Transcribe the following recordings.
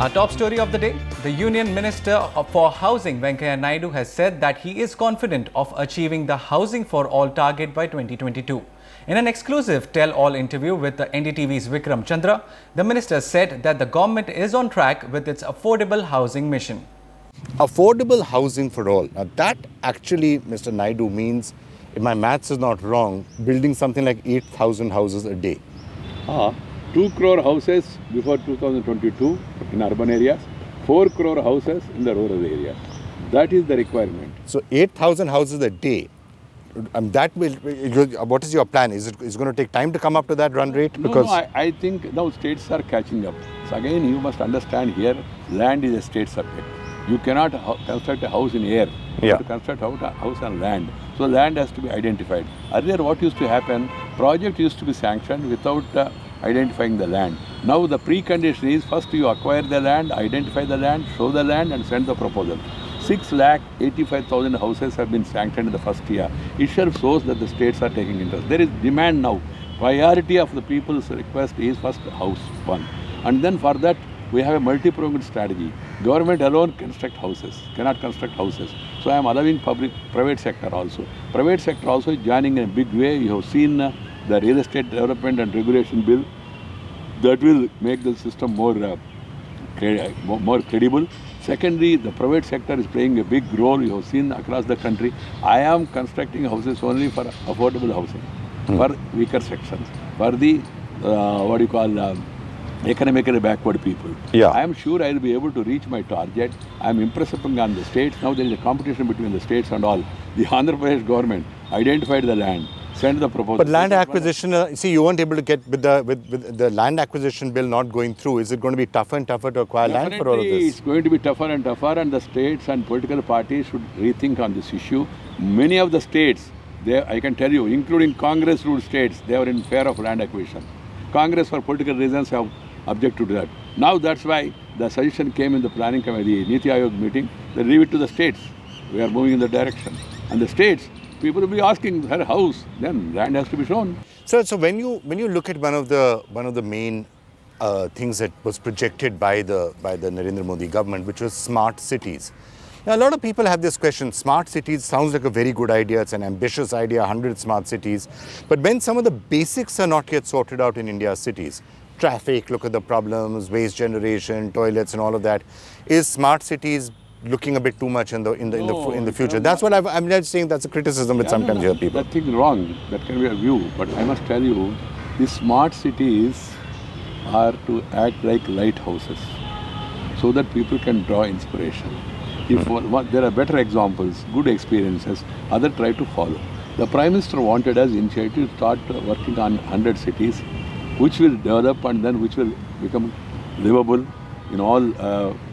Our top story of the day, the Union Minister for Housing Venkaiah Naidu has said that he is confident of achieving the Housing for All target by 2022. In an exclusive tell-all interview with the NDTV's Vikram Chandra, the minister said that the government is on track with its affordable housing mission. Affordable housing for all. Now that actually, Mr. Naidu, means, if my maths is not wrong, building something like 8,000 houses a day. 2 crore houses before 2022 in urban areas, 4 crore houses in the rural areas. That is the requirement. So 8,000 houses a day. That will. What is your plan? Is it going to take time to come up to that run rate? No, I think now states are catching up. So again, you must understand here, land is a state subject. You cannot construct a house in air. You have to construct a house on land. So land has to be identified. Earlier, what used to happen? Project used to be sanctioned without identifying the land. Now the precondition is first you acquire the land, identify the land, show the land and send the proposal. 6,85,000 houses have been sanctioned in the first year. It shows that the states are taking interest. There is demand now. Priority of the people's request is first house, one. And then for that, we have a multi-pronged strategy. Government alone cannot construct houses. So I am allowing private sector also. Private sector also is joining in a big way. You have seen the real estate development and regulation bill. That will make the system more credible. Secondly, the private sector is playing a big role. You have seen across the country. I am constructing houses only for affordable housing, for weaker sections, for the economically backward people. I am sure I will be able to reach my target. I am impressing on the states. Now there is a competition between the states and all. The Andhra Pradesh government identified the land, sent the proposal. But land acquisition, see, you weren't able to get with the land acquisition bill not going through. Is it going to be tougher and tougher to acquire land for all of this? It's going to be tougher and tougher, and the states and political parties should rethink on this issue. Many of the states, I can tell you, including Congress-ruled states, they are in favor of land acquisition. Congress, for political reasons, have objected to that. Now that's why the suggestion came in the planning committee, Niti Aayog meeting, they leave it to the states. We are moving in that direction. And the states, people will be asking her house, then land has to be shown. So when you look at one of the main things that was projected by the Narendra Modi government, which was smart cities. Now a lot of people have this question, smart cities sounds like a very good idea, it's an ambitious idea, 100 smart cities. But when some of the basics are not yet sorted out in India's cities, traffic, look at the problems, waste generation, toilets and all of that, is smart cities looking a bit too much in the future? That's what I'm just saying, that's a criticism which sometimes you hear people. Nothing wrong, that can be a view, but I must tell you, the smart cities are to act like lighthouses so that people can draw inspiration. If there are better examples, good experiences, others try to follow. The Prime Minister wanted us initiative to start working on 100 cities, which will develop and then which will become livable in all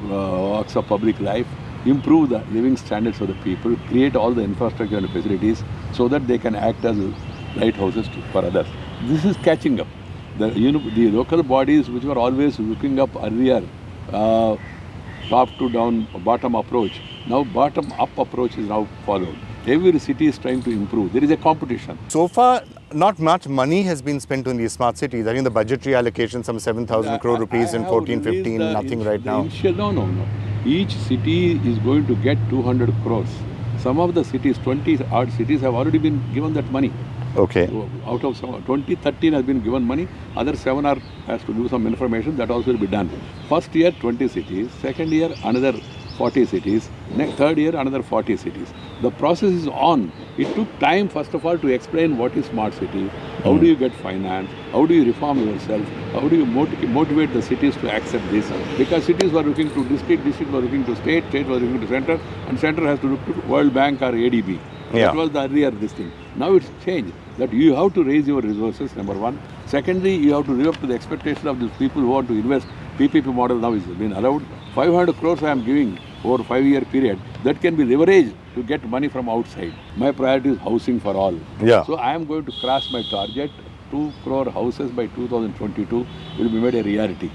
walks of public life, improve the living standards of the people, create all the infrastructure and facilities so that they can act as lighthouses for others. This is catching up. The local bodies which were always looking up earlier, top to down, bottom approach, now bottom up approach is now followed. Every city is trying to improve. There is a competition. So far, not much money has been spent on these smart cities. I think the budgetary allocation, some 7,000 crore rupees in 14-15, nothing right now. No. Each city is going to get 200 crores. Some of the cities, 20 odd cities have already been given that money. Okay. So out of 20, 13 has been given money. Other 7 has to do some information. That also will be done. First year, 20 cities. Second year, another 40 cities. Third year, another 40 cities. The process is on. It took time, first of all, to explain what is smart city, how do you get finance, how do you reform yourself, how do you motivate the cities to accept this. Because cities were looking to district were looking to state was looking to center, and center has to look to World Bank or ADB. That was the earlier this thing. Now it's changed, that you have to raise your resources, number one. Secondly, you have to live up to the expectation of these people who want to invest. PPP model now is been allowed. 500 crores I am giving over a 5-year period. That can be leveraged to get money from outside. My priority is housing for all. So I am going to cross my target. 2 crore houses by 2022 will be made a reality.